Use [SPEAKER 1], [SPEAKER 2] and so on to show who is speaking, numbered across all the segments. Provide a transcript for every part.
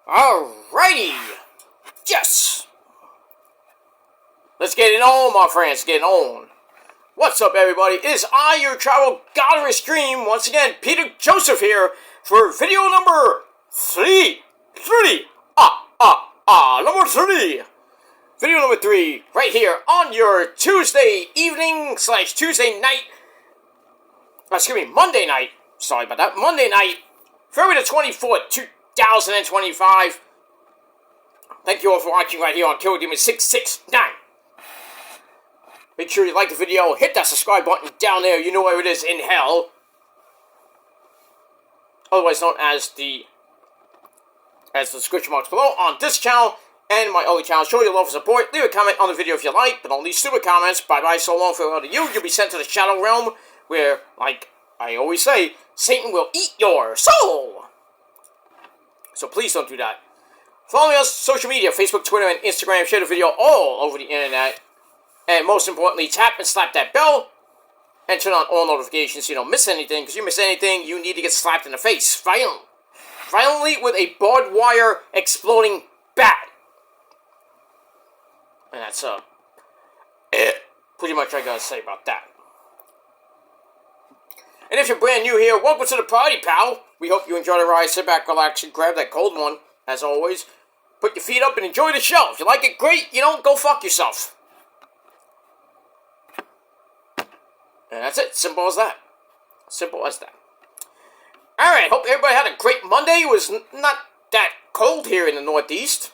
[SPEAKER 1] Alrighty! Yes! Let's get it on, my friends, get it on. What's up, everybody? It is I, your travel god of extreme, once again, Peter Joseph here, for video number 3. Number 3. Video number 3, right here, on your Tuesday evening / Tuesday night, Monday night, sorry about that, Monday night, February the 24th, 2025. Thank you all for watching right here on Kill Demon 669. Make sure you like the video, hit that subscribe button down there, you know where it is in hell. Otherwise known as the description box below on this channel and my other channel. Show your love and support. Leave a comment on the video if you like, but don't leave stupid comments. Bye-bye, so long, farewell to you. You'll be sent to the Shadow Realm, where, like I always say, Satan will eat your soul. So please don't do that. Follow me on social media, Facebook, Twitter, and Instagram. Share the video all over the internet. And most importantly, tap and slap that bell. And turn on all notifications so you don't miss anything. Because you miss anything, you need to get slapped in the face. Violently with a barbed wire exploding bat. And that's pretty much what I gotta say about that. And if you're brand new here, welcome to the party, pal. We hope you enjoy the ride. Sit back, relax, and grab that cold one. As always, put your feet up and enjoy the show. If you like it, great. You don't, go fuck yourself. And that's it. Simple as that. Simple as that. Alright, hope everybody had a great Monday. It was not that cold here in the Northeast.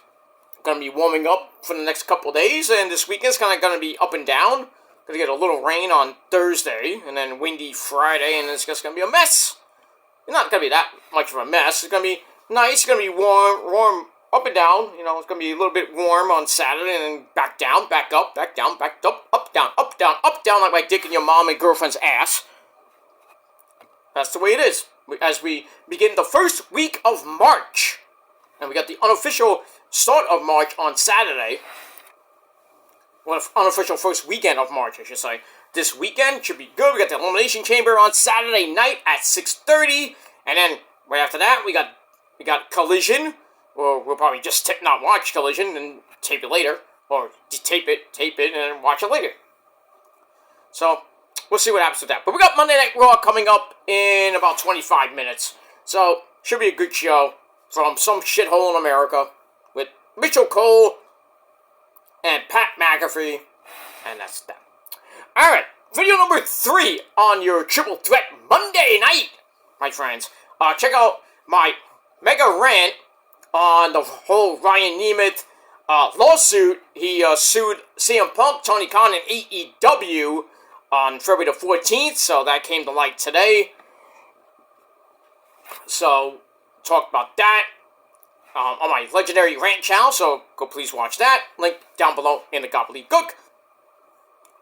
[SPEAKER 1] Gonna be warming up for the next couple days, and this weekend's kind of gonna be up and down. Gonna get a little rain on Thursday, and then windy Friday, and it's just gonna be a mess. It's not gonna be that much of a mess. It's gonna be nice. It's gonna be warm up and down. You know, it's gonna be a little bit warm on Saturday, and then back down, back up, back down, back up, down, up, down, up, down, like my dick in your mom and girlfriend's ass. That's the way it is. As we begin the first week of March, and we got the unofficial start of March on Saturday. Well, unofficial first weekend of March, I should say. This weekend should be good. We got the Elimination Chamber on Saturday night at 6:30, and then right after that, we got Collision. Or we'll probably just not watch Collision and tape it later, or just tape it, and then watch it later. So we'll see what happens with that. But we got Monday Night Raw coming up in about 25 minutes, so should be a good show from some shithole in America with Mitchell Cole and Pat McAfee, and that's that. Alright, video number 3 on your Triple Threat Monday night, my friends. Check out my mega rant on the whole Ryan Nemeth lawsuit. He sued CM Punk, Tony Khan, and AEW on February the 14th, so that came to light today. So, talk about that on my Legendary Rant channel, so go please watch that. Link down below in the gobbledygook.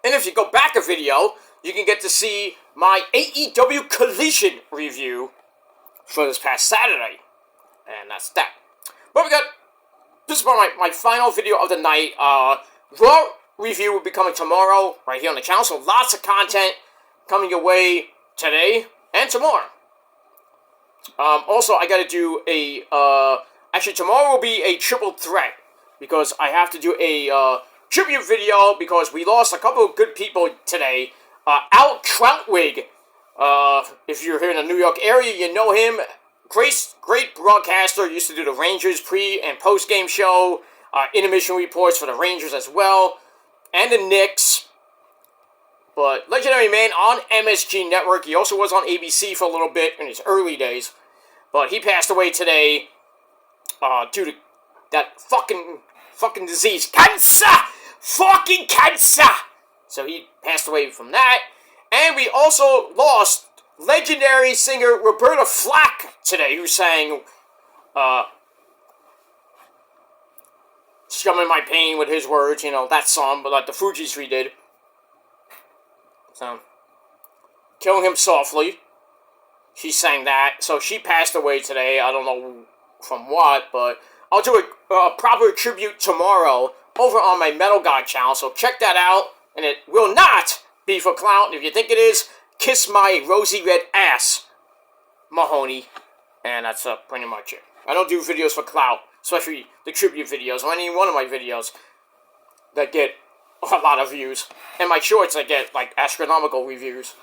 [SPEAKER 1] And if you go back a video, you can get to see my AEW Collision review for this past Saturday. And that's that. But we got, this is my final video of the night. Raw review will be coming tomorrow, right here on the channel. So lots of content coming your way today and tomorrow. Also, I gotta do actually tomorrow will be a triple threat, because I have to do a tribute video, because we lost a couple of good people today. Al Troutwig, if you're here in the New York area, you know him. Great broadcaster, used to do the Rangers pre- and post-game show, intermission reports for the Rangers as well, and the Knicks. But legendary man on MSG Network. He also was on ABC for a little bit in his early days. But he passed away today due to that fucking disease. Cancer! Fucking cancer! So he passed away from that. And we also lost legendary singer Roberta Flack today, who sang Scum in My Pain with his words, you know, that song, but like the Fugees redid. So, Killing Him Softly. She sang that. So she passed away today. I don't know from what, but I'll do a proper tribute tomorrow over on my Metal God channel. So check that out. And it will not be for clout. If you think it is, kiss my rosy red ass, Mahoney. And that's pretty much it. I don't do videos for clout, especially the tribute videos or any one of my videos that get a lot of views. And my shorts, I get, like, astronomical reviews,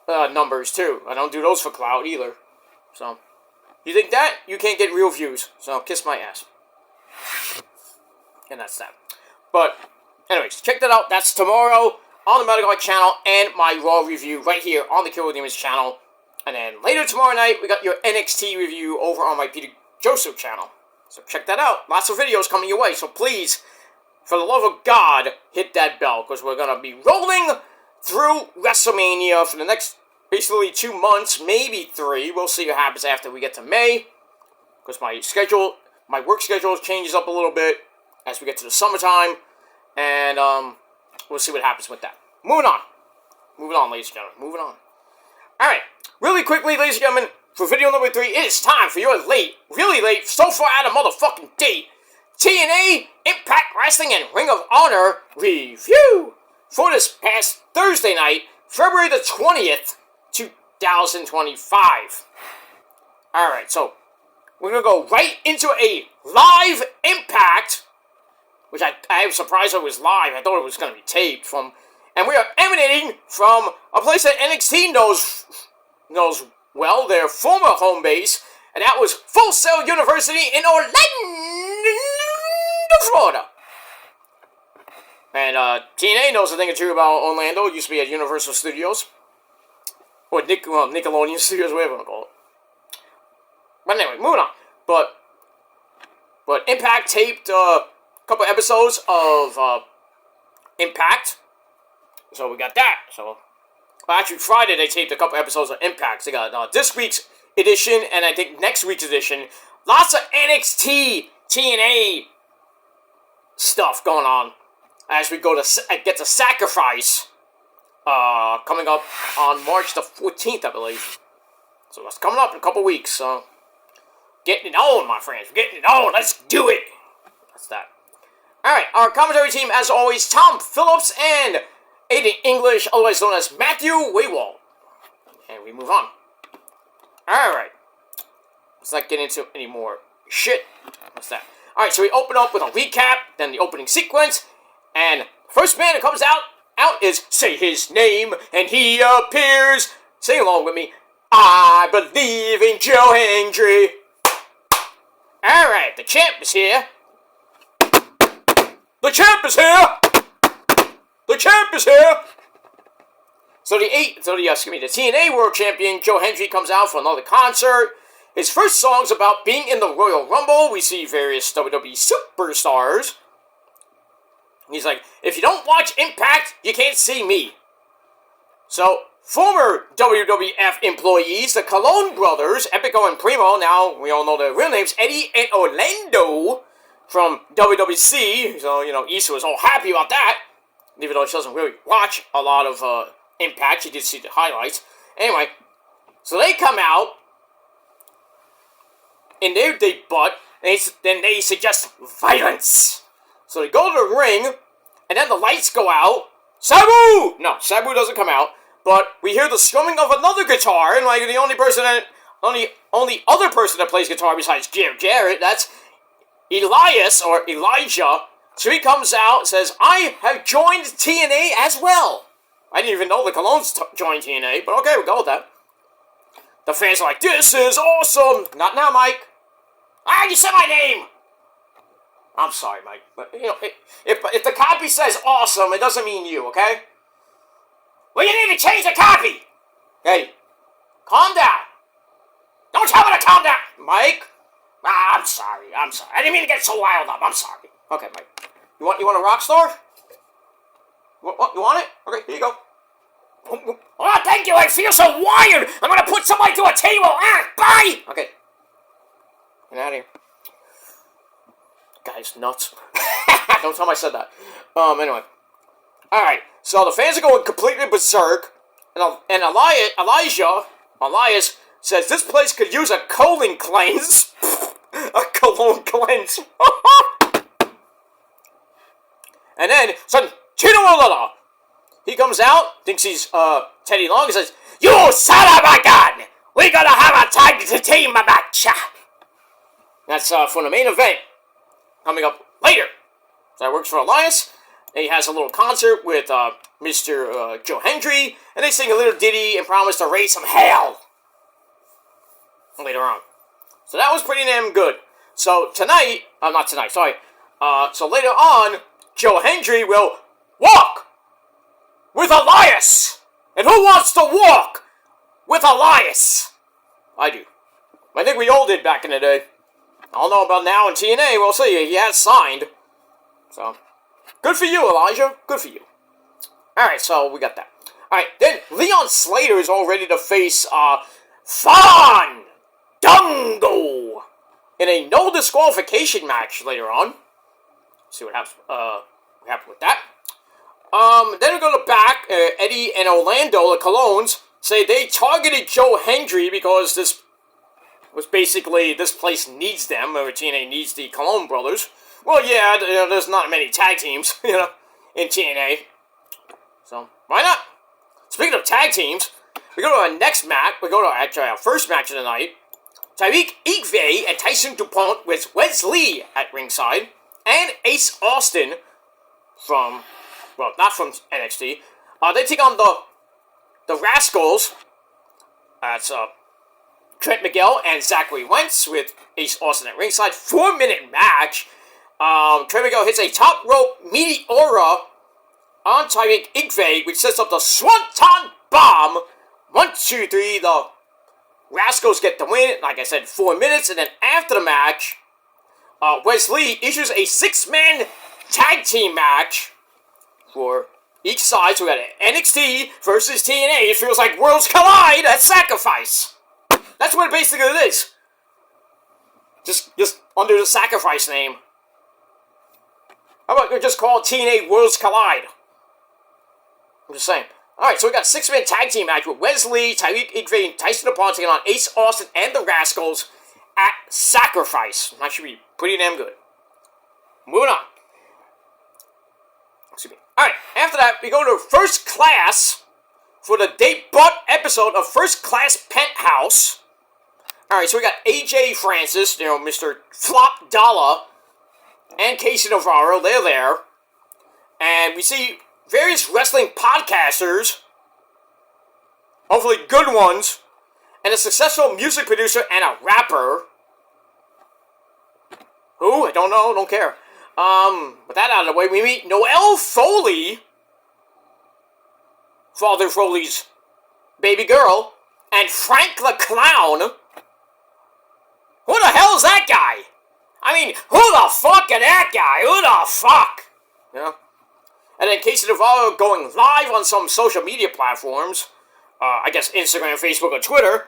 [SPEAKER 1] numbers, too. I don't do those for clout, either. So, you think that? You can't get real views. So, kiss my ass. And that's that. But, anyways, check that out. That's tomorrow on the Medical channel and my Raw review right here on the Killer Demons channel. And then later tomorrow night, we got your NXT review over on my Peter Joseph channel. So check that out. Lots of videos coming your way. So please, for the love of God, hit that bell. Because we're going to be rolling through WrestleMania for the next, basically 2 months, maybe 3. We'll see what happens after we get to May. Because my work schedule changes up a little bit as we get to the summertime. And we'll see what happens with that. Moving on, ladies and gentlemen. Moving on. Alright, really quickly, ladies and gentlemen, for video number 3, it is time for your really late, so far out of motherfucking date, TNA, Impact Wrestling, and Ring of Honor review for this past Thursday night, February the 20th, 2025. Alright, so we're going to go right into a live Impact, which I was surprised it was live. I thought it was going to be taped from... And we are emanating from a place that NXT knows well, their former home base, and that was Full Sail University in Orlando, Florida. And TNA knows a thing or two about Orlando. It used to be at Universal Studios. Or Nickelodeon Studios, whatever you want to call it. But anyway, moving on. But Impact taped a couple episodes of Impact. So we got that. So, well, actually, Friday they taped a couple episodes of Impact. They got this week's edition, and I think next week's edition. Lots of NXT, TNA stuff going on as we go to get to Sacrifice coming up on March the 14th, I believe. So that's coming up in a couple weeks. So getting it on, my friends. We're getting it on. Let's do it. That's that. All right, our commentary team, as always, Tom Phillips and Aiden English, otherwise known as Matthew Waywald. And we move on. Alright. Let's not get into any more shit. What's that? Alright, so we open up with a recap, then the opening sequence, and first man that comes out is Say His Name, and he appears. Sing along with me. I believe in Joe Hendry. Alright, the champ is here. The champ is here! The champ is here! So the TNA World Champion, Joe Hendry, comes out for another concert. His first song's about being in the Royal Rumble. We see various WWE superstars. He's like, if you don't watch Impact, you can't see me. So, former WWF employees, the Colon brothers, Epico and Primo, now we all know their real names, Eddie and Orlando, from WWC. So, Issa was all happy about that. Even though she doesn't really watch a lot of Impact, she did see the highlights. Anyway, so they come out in their debut, and then they suggest violence. So they go to the ring, and then the lights go out. Sabu! No, Sabu doesn't come out, but we hear the strumming of another guitar, and like the only other person that plays guitar besides Jarrett, that's Elias or Elijah. So he comes out and says, I have joined TNA as well. I didn't even know the Colones joined TNA, but okay, we'll go with that. The fans are like, this is awesome! Not now, Mike. Ah, you said my name! I'm sorry, Mike. But, if the copy says awesome, it doesn't mean you, okay? Well, you need to change the copy! Hey, calm down. Don't tell me to calm down, Mike. Ah, I'm sorry. I didn't mean to get so wild up. I'm sorry. Okay, Mike. You want a rock star? What, you want it? Okay, here you go. Oh, thank you. I feel so wired. I'm gonna put somebody through a table. Ah, bye. Okay. Get out of here. Guy's nuts. Don't tell him I said that. Anyway. Alright, so the fans are going completely berserk. And Elias says this place could use a colon cleanse. A colon cleanse. And then, son, Chino Olala. He comes out, thinks he's Teddy Long, and says, you son of a gun! We gotta have a tag team match! That's for the main event coming up later. So that works for Elias. And he has a little concert with Mr. Joe Hendry, and they sing a little ditty and promise to raise some hell later on. So that was pretty damn good. So tonight, not tonight, sorry. So later on, Joe Hendry will walk with Elias. And who wants to walk with Elias? I do. I think we all did back in the day. I don't know about now in TNA. We'll see. He has signed. So, good for you, Elijah. Good for you. Alright, so we got that. Alright, then Leon Slater is all ready to face Fandango in a no disqualification match later on. See what happens with that. Then we go to back. Eddie and Orlando, the Colognes, say they targeted Joe Hendry because this was basically, this place needs them, or TNA needs the Colognes brothers. Well, yeah, there's not many tag teams, in TNA. So, why not? Speaking of tag teams, we go to our next match. We go to our first match of the night. Tyreek Igwe and Tyson DuPont with Wes Lee at ringside, and Ace Austin from, well, not from NXT. They take on the Rascals. That's Trent Miguel and Zachary Wentz with Ace Austin at ringside. 4-minute match. Trent Miguel hits a top rope Meteora on Tyreek Igwe, which sets up the Swanton Bomb. 1, 2, 3. The Rascals get the win. Like I said, 4 minutes. And then after the match, Wes Lee issues a 6-man tag team match for each side. So we got NXT versus TNA. It feels like worlds collide at Sacrifice. That's what basically it is. Just under the Sacrifice name. How about we just call it TNA Worlds Collide? I'm just saying. Alright, so we got a 6-man tag team match with Wes Lee, Tyreek Igwe, and Tyson DuPont taking on Ace Austin and the Rascals at Sacrifice. That should be pretty damn good. Moving on. Excuse me. Alright, after that, we go to First Class for the debut episode of First Class Penthouse. Alright, so we got AJ Francis, Mr. Flop Dollar, and Casey Navarro. They're there. And we see various wrestling podcasters, hopefully good ones, and a successful music producer and a rapper. Who? I don't know, don't care. With that out of the way, we meet Noelle Foley, Father Foley's baby girl, and Frank the Clown. Who the hell is that guy? I mean, who the fuck is that guy? Who the fuck? And then Casey Navarro going live on some social media platforms. I guess Instagram, Facebook, or Twitter.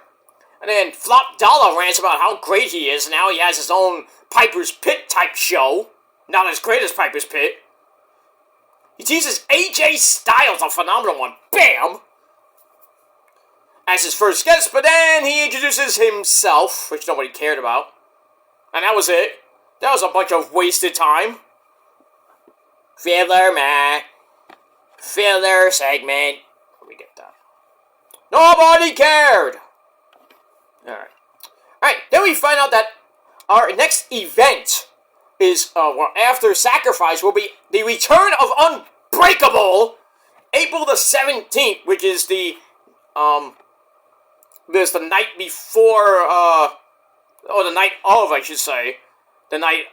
[SPEAKER 1] And then Flop Dollar rants about how great he is. Now he has his own Piper's Pit type show. Not as great as Piper's Pit. He teases AJ Styles, a phenomenal one. Bam! As his first guest, but then he introduces himself, which nobody cared about. And that was it. That was a bunch of wasted time. Filler, man. Filler segment. Let me get that. Nobody cared! Alright, then we find out that our next event is, after Sacrifice, will be the return of Unbreakable, April the 17th, which is the night before, the night of, I should say. The night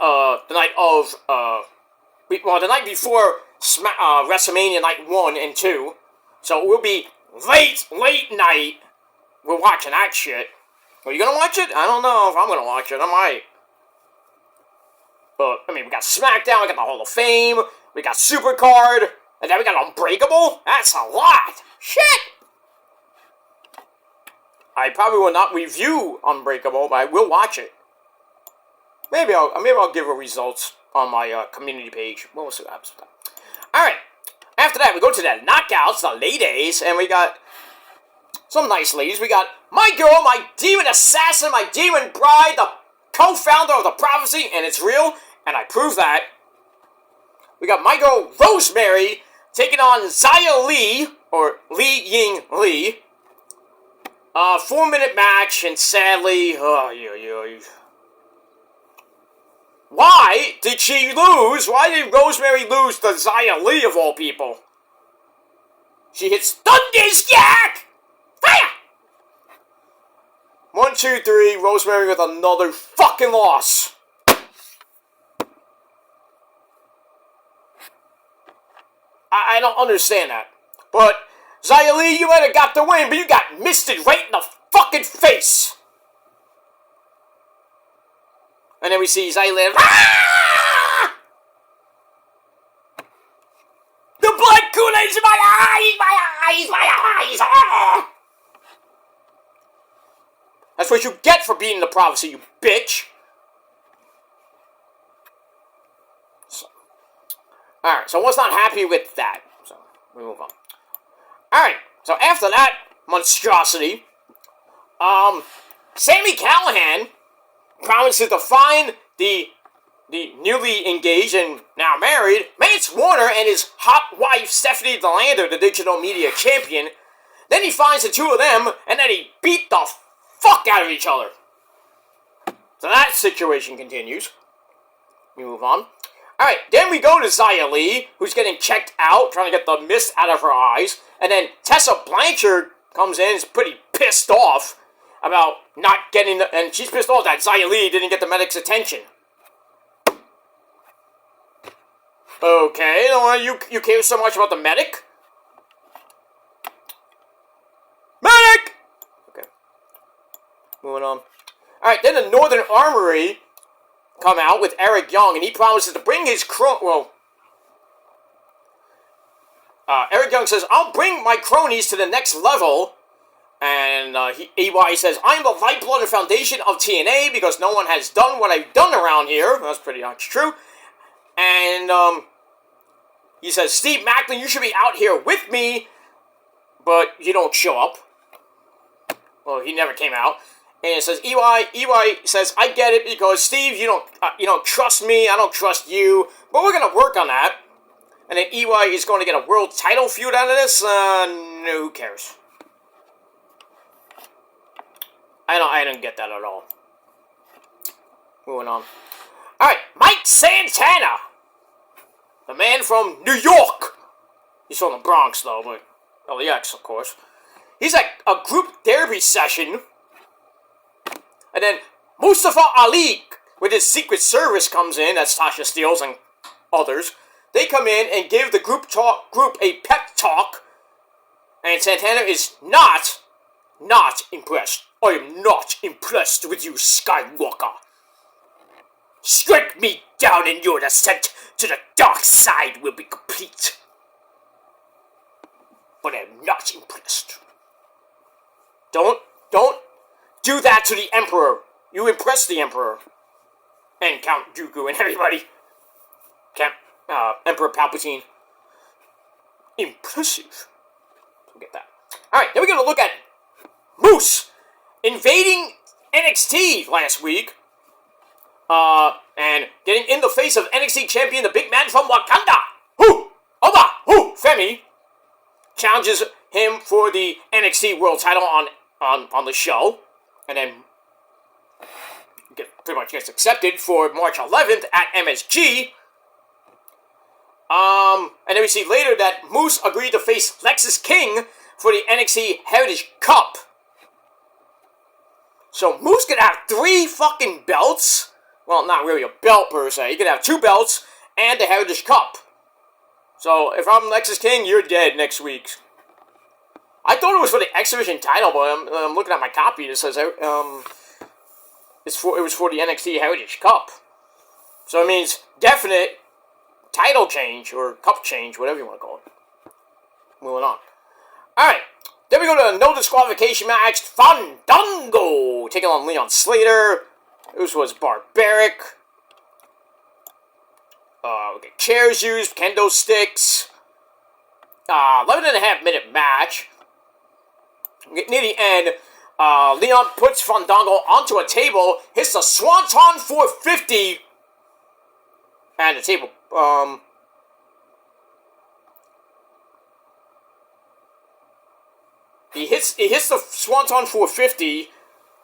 [SPEAKER 1] before WrestleMania Night 1 and 2. So it will be late night. We're watching that shit. Are you gonna watch it? I don't know if I'm gonna watch it. I might. But, I mean, we got SmackDown, we got the Hall of Fame, we got Supercard, and then we got Unbreakable? That's a lot! Shit! I probably will not review Unbreakable, but I will watch it. Maybe I'll give a results on my community page. We'll see what happens with that. Alright, after that, we go to the Knockouts, the ladies, and we got some nice ladies. We got my girl, my demon assassin, my demon bride, the co-founder of the prophecy, and it's real, and I prove that. We got my girl, Rosemary, taking on Xia Li, or Li Ying Li. 4-minute match, and sadly, Why did she lose? Why did Rosemary lose to Xia Li of all people? She hits Thunderstruck! Fire! 1, 2, 3, Rosemary with another fucking loss. I don't understand that. But, Xia Li, you might have got the win, but you got misted right in the fucking face. And then we see Xia Li. Ah! The blood Kool-Aid's in my eyes! My eyes! My eyes! Ah! That's what you get for being in the prophecy, you bitch. Alright, so I was not happy with that. So, we move on. Alright, so after that monstrosity, Sami Callihan promises to find the newly engaged and now married Mance Warner and his hot wife Stephanie DeLander, the digital media champion. Then he finds the two of them, and then he beat the fuck out of each other. So that situation continues. We move on. Alright, then we go to Xia Li, who's getting checked out, trying to get the mist out of her eyes. And then Tessa Blanchard comes in, is pretty pissed off about not getting the... And she's pissed off that Xia Li didn't get the medic's attention. Okay, you care so much about the medic? Medic! Okay. Moving on. Alright, then the Northern Armory come out with Eric Young, and he promises to bring his Eric Young says, I'll bring my cronies to the next level. And EY says, I'm the lifeblood and foundation of TNA because no one has done what I've done around here. That's pretty much true. And he says, Steve Macklin, you should be out here with me, but you don't show up. Well, he never came out. And it says, EY says, I get it because Steve, you don't trust me, I don't trust you, but we're gonna work on that. And then EY is going to get a world title feud out of this. No, who cares? I don't get that at all. Moving on. Alright, Mike Santana. The man from New York. He's from the Bronx, though, but LAX, of course. He's at a group therapy session. And then Mustafa Ali, with his Secret Service, comes in. That's Tasha Steelz and others. They come in and give the group a pep talk. And Santana is not impressed. I am not impressed with you, Skywalker. Strike me down and your descent to the dark side will be complete. But I am not impressed. Don't do that to the Emperor. You impress the Emperor. And Count Dooku and everybody. Emperor Palpatine. Impressive. We'll get that. Alright, then we're going to look at Moose invading NXT last week. And getting in the face of NXT champion, the big man from Wakanda. Femi challenges him for the NXT world title on the show. And then pretty much gets accepted for March 11th at MSG. And then we see later that Moose agreed to face Lexis King for the NXT Heritage Cup. So Moose could have 3 fucking belts. Well, not really a belt per se. He could have 2 belts and the Heritage Cup. So if I'm Lexis King, you're dead next week. I thought it was for the X Division title, but I'm looking at my copy. It says it was for the NXT Heritage Cup. So it means definite title change, or cup change, whatever you want to call it. Moving on. Alright, then we go to a no disqualification match. Fandango taking on Leon Slater. This was barbaric. Okay, chairs used, kendo sticks. 11.5-minute match. Near the end, Leon puts Fandango onto a table, hits the Swanton 450, and the table, he hits the Swanton 450,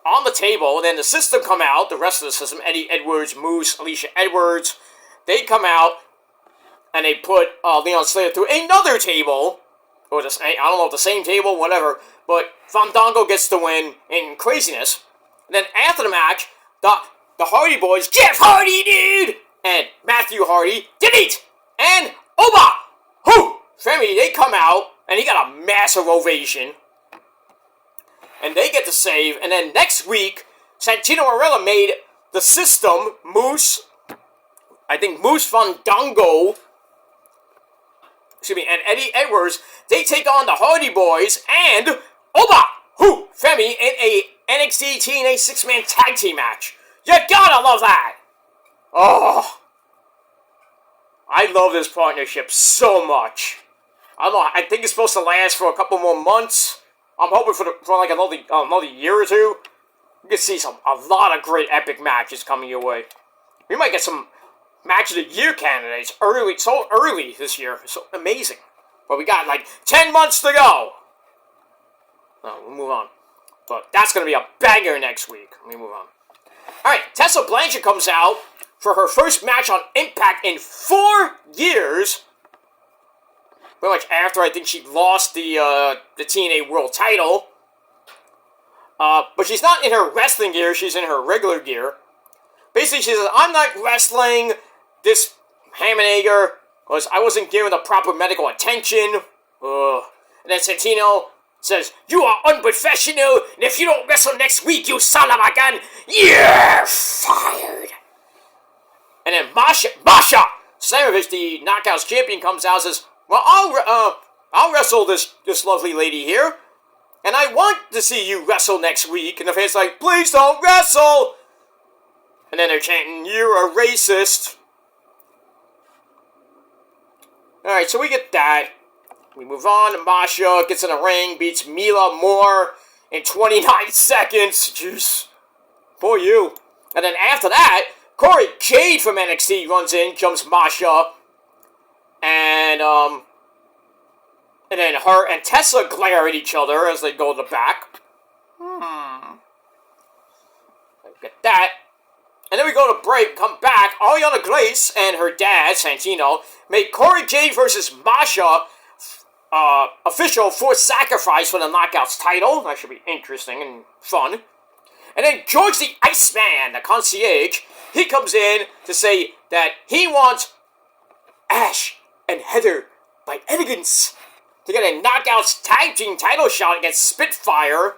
[SPEAKER 1] on the table, and then the system come out, the rest of the system, Eddie Edwards, Moose, Alicia Edwards, they come out, and they put Leon Slater through another table, or I don't know, the same table, whatever, but Fandango gets the win in craziness. And then after the match, the Hardy Boys, Jeff Hardy, dude, and Matthew Hardy, Delete, and Oba, who, Femi, they come out, and he got a massive ovation. And they get the save, and then next week, Santino Marella made the system, Moose, I think Moose Fandango, and Eddie Edwards, they take on the Hardy Boys and Oba, who, Femi, in a NXT TNA 6-man tag team match. You gotta love that! Oh, I love this partnership so much. I don't know, I think it's supposed to last for a couple more months. I'm hoping for like another year or two. You can see a lot of great epic matches coming your way. We might get some Match of the Year candidates so early this year. So amazing. But we got like 10 months to go. No, we'll move on. But that's going to be a banger next week. Let me move on. Alright, Tessa Blanchard comes out for her first match on Impact in 4 years. Pretty much after I think she lost the TNA World title. But she's not in her wrestling gear, she's in her regular gear. Basically, she says, I'm not wrestling this ham and egger because I wasn't given the proper medical attention. And then Santino says, you are unprofessional, and if you don't wrestle next week, you son of a gun, you're fired. And then Masha Slamovich, the Knockouts champion, comes out and says, well, I'll wrestle this lovely lady here, and I want to see you wrestle next week. And the fans like, please don't wrestle. And then they're chanting, you're a racist. Alright, so we get that. We move on. Masha gets in the ring, beats Mila Moore in 29 seconds. Jeez. For you. And then after that, Corey Jade from NXT runs in, jumps Masha. And then her and Tessa glare at each other as they go to the back. Get that. And then we go to break, come back. Ariana Grace and her dad, Santino, make Corey Jade versus Masha official for sacrifice for the Knockouts title. That should be interesting and fun. And then George the Iceman, the concierge, he comes in to say that he wants Ash and Heather by Elegance to get a Knockouts tag team title shot against Spitfire.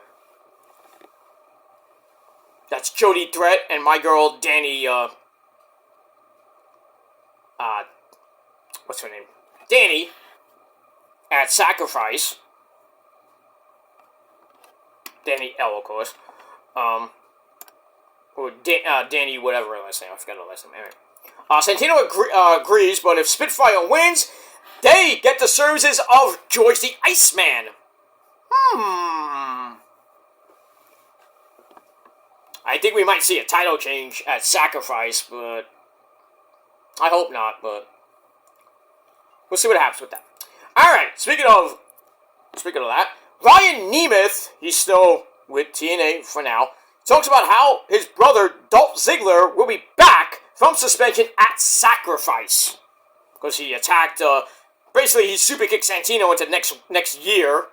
[SPEAKER 1] That's Jody Threat and my girl Danny, what's her name? Danny at Sacrifice. Danny L, of course. Or Danny whatever her last name. I forgot her last name. Anyway. Santino agrees, but if Spitfire wins, they get the services of George the Iceman. I think we might see a title change at Sacrifice, but I hope not, but we'll see what happens with that. Alright, speaking of that, Ryan Nemeth, he's still with TNA for now, talks about how his brother, Dolph Ziggler, will be back from suspension at Sacrifice. Because he attacked, basically he super kicked Santino into next year,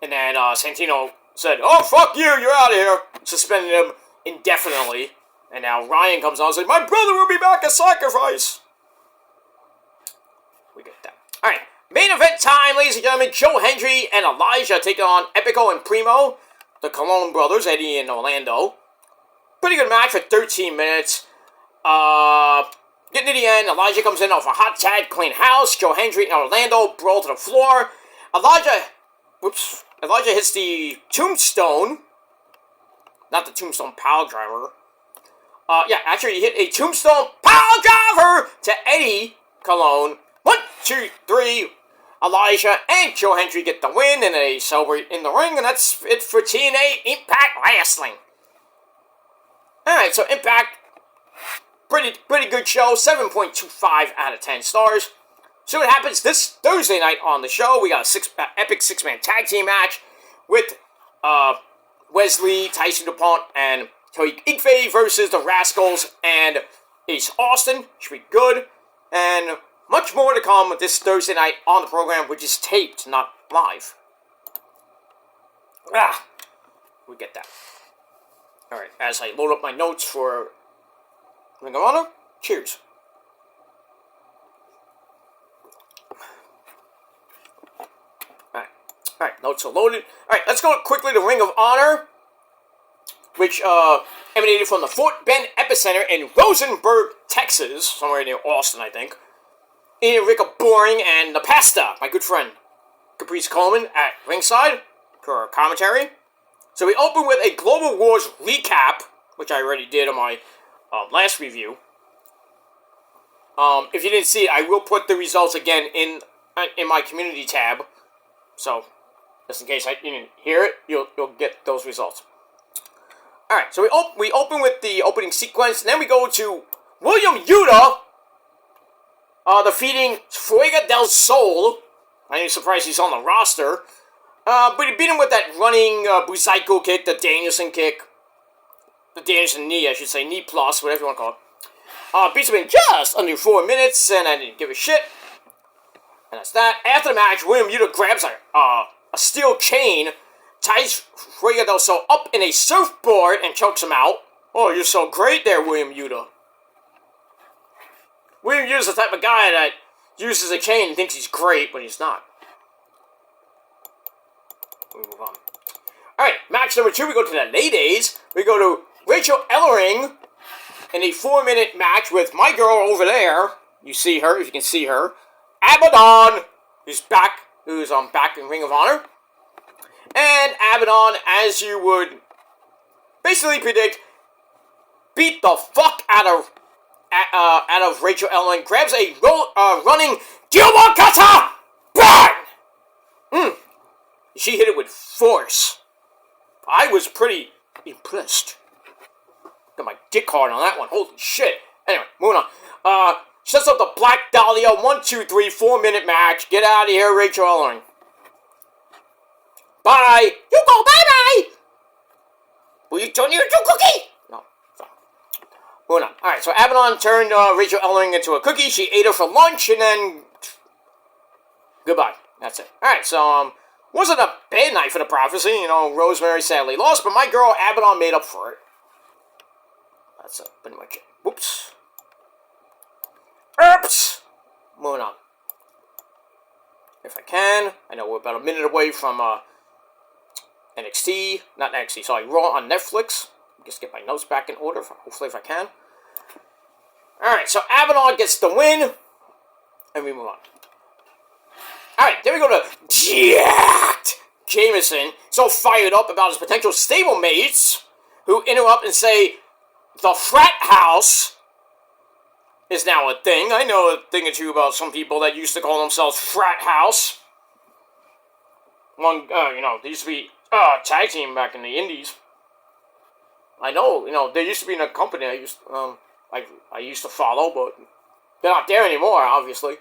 [SPEAKER 1] and then Santino said, oh, fuck you, you're out of here, suspended him indefinitely, and now Ryan comes on and says, my brother will be back at Sacrifice. We get that. Alright, main event time, ladies and gentlemen. Joe Hendry and Elijah take on Epico and Primo, the Colon brothers, Eddie and Orlando. Pretty good match for 13 minutes. Getting to the end, Elijah comes in off a hot tag, clean house. Joe Hendry and Orlando brawl to the floor. Elijah hits the tombstone. Not the tombstone pile driver. Actually he hit a tombstone pile driver to Eddie Colon. 1, 2, 3. Elijah and Joe Hendry get the win, and they celebrate in the ring, and that's it for TNA Impact Wrestling. Alright, so Impact, pretty good show, 7.25 out of 10 stars. So what happens this Thursday night on the show, we got a epic 6-man tag team match with Wesley, Tyson DuPont, and Toy Igfe versus the Rascals and Ace Austin. Should be good. And much more to come this Thursday night on the program, which is taped, not live. We get that. Alright, as I load up my notes for Ring of Honor, cheers. Alright, notes are loaded. Alright, let's go quickly to Ring of Honor, which emanated from the Fort Bend Epicenter in Rosenberg, Texas, somewhere near Austin, I think. Enrica Boring and the Pasta, my good friend, Caprice Coleman at ringside for commentary. So we open with a Global Wars recap, which I already did on my last review. If you didn't see it, I will put the results again in my community tab. So, just in case you didn't hear it, you'll get those results. Alright, so we open with the opening sequence, and then we go to William Yuta defeating Fuego del Sol. I ain't surprised he's on the roster. But he beat him with that running Busaiko kick, the Danielson kick. The Danielson knee, I should say. Knee plus, whatever you want to call it. Beats him in just under 4 minutes, and I didn't give a shit. And that's that. After the match, William Yuta grabs a steel chain, ties Fuego del Sol up in a surfboard, and chokes him out. Oh, you're so great there, William Yuta. William Yuta's the type of guy that uses a chain and thinks he's great, but he's not. We move on. Alright, match number 2, we go to the ladies. We go to Rachel Ellering in a 4-minute match with my girl over there. You see her, if you can see her. Abaddon, who's back in Ring of Honor. And Abaddon, as you would basically predict, beat the fuck out of Rachel Ellering. Grabs a running Gilmore Kata! Burn! She hit it with force. I was pretty impressed. Got my dick hard on that one. Holy shit. Anyway, moving on. Sets up the Black Dahlia 1, 2, 3, 4-minute match. Get out of here, Rachel Ellering. Bye. You go bye-bye. Will you turn your cookie? No. Sorry. Moving on. Alright, so Abaddon turned Rachel Ellering into a cookie. She ate her for lunch, and then goodbye. That's it. Alright, so, wasn't a bad night for the Prophecy. You know, Rosemary sadly lost, but my girl Abaddon made up for it. That's pretty much it. Whoops. Oops! Moving on. If I can. I know we're about a minute away from NXT. Not NXT, sorry. Raw on Netflix. Just get my notes back in order, hopefully if I can. Alright, so Abaddon gets the win. And we move on. Alright, then we go to Jacked Jameson. So fired up about his potential stablemates, who interrupt and say, the frat house is now a thing. I know a thing or two about some people that used to call themselves frat house. One, they used to be tag team back in the indies. I know, they used to be in a company I used to follow, but they're not there anymore, obviously.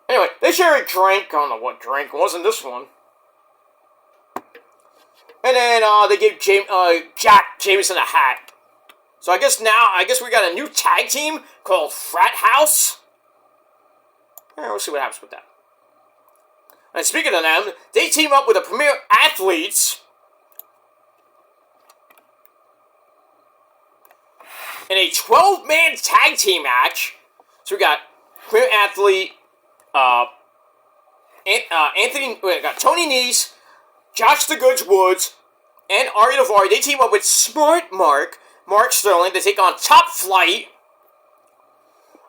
[SPEAKER 1] Anyway, they share a drink. I don't know what drink. It wasn't this one. And then they gave Jack Jameson a hat. So I guess we got a new tag team called Frat House. We'll see what happens with that. And speaking of them, they team up with the Premier Athletes in a 12-man tag team match. So we got Premier Athlete, we got Tony Nese, Josh the Goods Woods, and Ari Daivari. They team up with Smart Mark Sterling to take on Top Flight,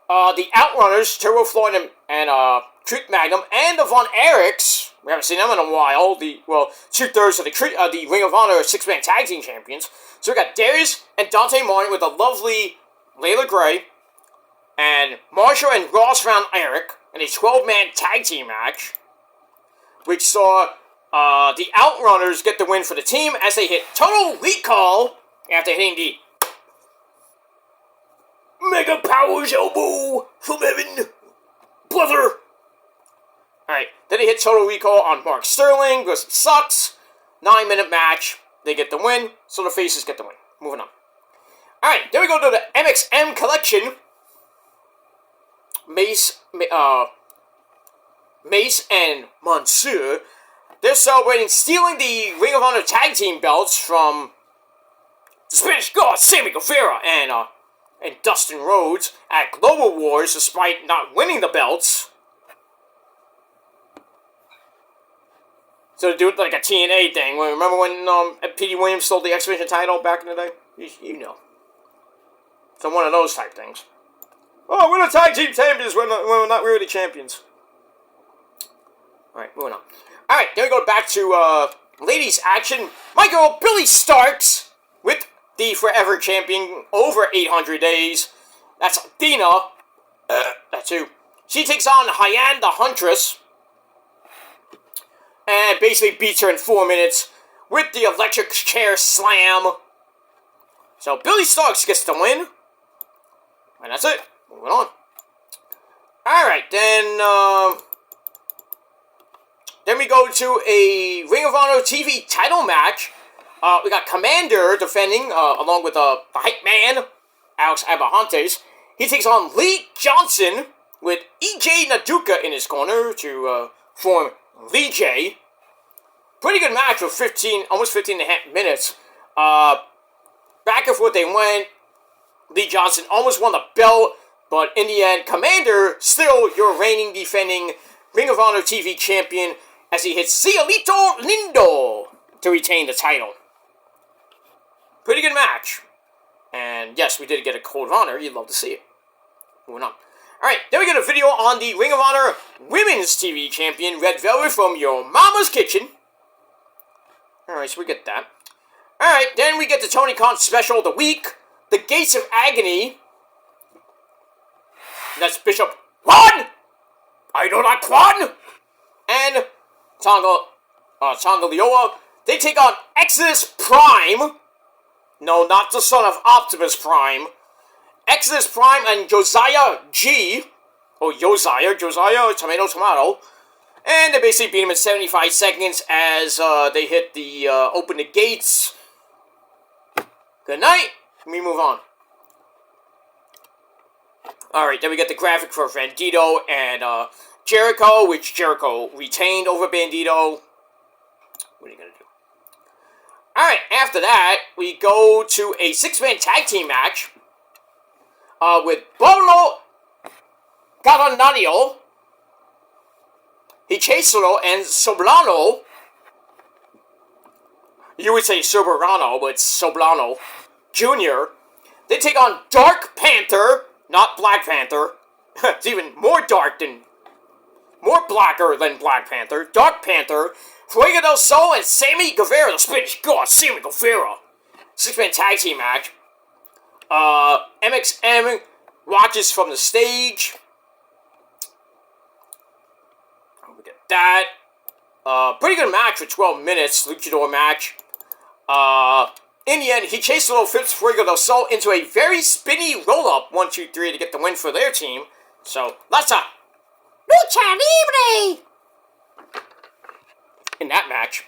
[SPEAKER 1] the Outrunners, Turbo Floyd and Truth Magnum, and the Von Erichs. We haven't seen them in a while. 2/3 of the Ring of Honor 6-man tag team champions. So we got Darius and Dante Martin with the lovely Layla Gray, and Marshall and Ross Van Erich in a 12-man tag team match, which saw the Outrunners get the win for the team as they hit Total Recall after hitting the Mega Powers Elbow from heaven, brother. Alright, then they hit Total Recall on Mark Sterling because he sucks. 9-minute match. they get the win, so the faces get the win. Moving on. Alright, then we go to the MXM collection. Mace and Mansoor, they're celebrating stealing the Ring of Honor tag team belts from the Spanish God, Sammy Guevara, and Dustin Rhodes at Global Wars, despite not winning the belts. So to do it like a TNA thing. Remember when Petey Williams stole the X Division title back in the day? You know. So one of those type things. Oh, we're the tag team champions. We're not really champions. Alright, moving on. Alright, then we go back to ladies action. My girl, Billy Starks, with the Forever Champion over 800 days. That's Athena. That too. She takes on Hyan the Huntress. And basically beats her in 4 minutes with the electric chair slam. So Billy Starks gets the win. And that's it. Moving on. Alright, then we go to a Ring of Honor TV title match. We got Commander defending, along with the hype man, Alex Abrahantes. He takes on Lee Johnson with EJ Naduka in his corner to form Lee J. Pretty good match for almost 15 and a half minutes. Back and forth they went. Lee Johnson almost won the belt, but in the end, Commander, still your reigning, defending Ring of Honor TV champion, as he hits Cielito Lindo to retain the title. Pretty good match. And yes, we did get a Code of Honor. You'd love to see it. Moving on. Alright, then we get a video on the Ring of Honor Women's TV Champion, Red Velvet, from Your Mama's Kitchen. Alright, so we get that. Alright, then we get the Tony Khan special of the week, The Gates of Agony. That's Bishop Kwan! I know not Kwan! And Tonga Leoa. They take on Exodus Prime. No, not the son of Optimus Prime. Exodus Prime and Josiah G. Or Josiah, tomato. And they basically beat him in 75 seconds as they hit the, open the gates. Good night. Let me move on. Alright, then we get the graphic for Bandito and Jericho, which Jericho retained over Bandito. What are you going to do? Alright, after that, we go to a 6-man tag team match with Bolo Caronanio, Hichesolo, and Soblano. You would say Soberano, but it's Soblano Jr. They take on Dark Panther, not Black Panther. It's even more blacker than Black Panther. Dark Panther, Fuego del Sol, and Sammy Guevara, the Spanish God, Sammy Guevara. 6-man tag team match. MXM watches from the stage. We get that. Pretty good match for 12 minutes, luchador match. In the end, he chased little Fitz Fuego del Sol into a very spinny roll-up, 1, 2, 3, to get the win for their team. So, lots of lucha libre in that match.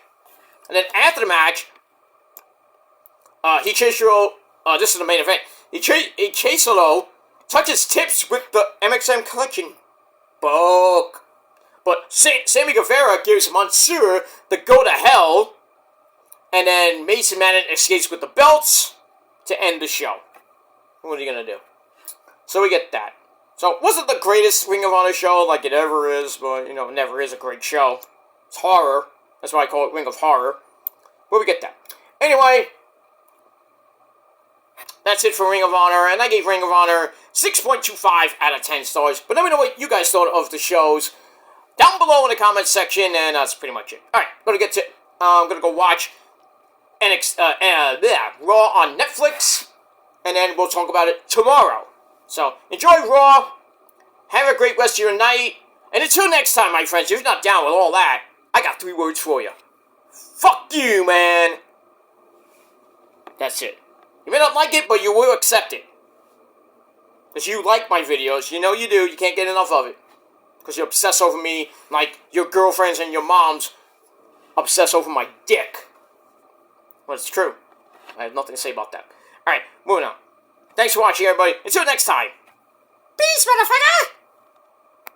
[SPEAKER 1] And then after the match, this is the main event. Hichesolo touches tips with the MXM collection book. But Sammy Guevara gives Mansoor the go to hell. And then Mason Madden escapes with the belts to end the show. What are you going to do? So we get that. So it wasn't the greatest Ring of Honor show like it ever is, but, it never is a great show. It's horror. That's why I call it Ring of Horror. But we get that. Anyway, that's it for Ring of Honor, and I gave Ring of Honor 6.25 out of 10 stars. But let me know what you guys thought of the shows down below in the comments section, and that's pretty much it. Alright, I'm gonna go watch Raw on Netflix, and then we'll talk about it tomorrow. So, enjoy Raw, have a great rest of your night, and until next time, my friends, if you're not down with all that, I got 3 words for you. Fuck you, man. That's it. You may not like it, but you will accept it. Because you like my videos, you know you do, you can't get enough of it. Because you obsess over me like your girlfriends and your moms obsess over my dick. Well, it's true. I have nothing to say about that. Alright, moving on. Thanks for watching, everybody. Until next time. Peace, motherfucker!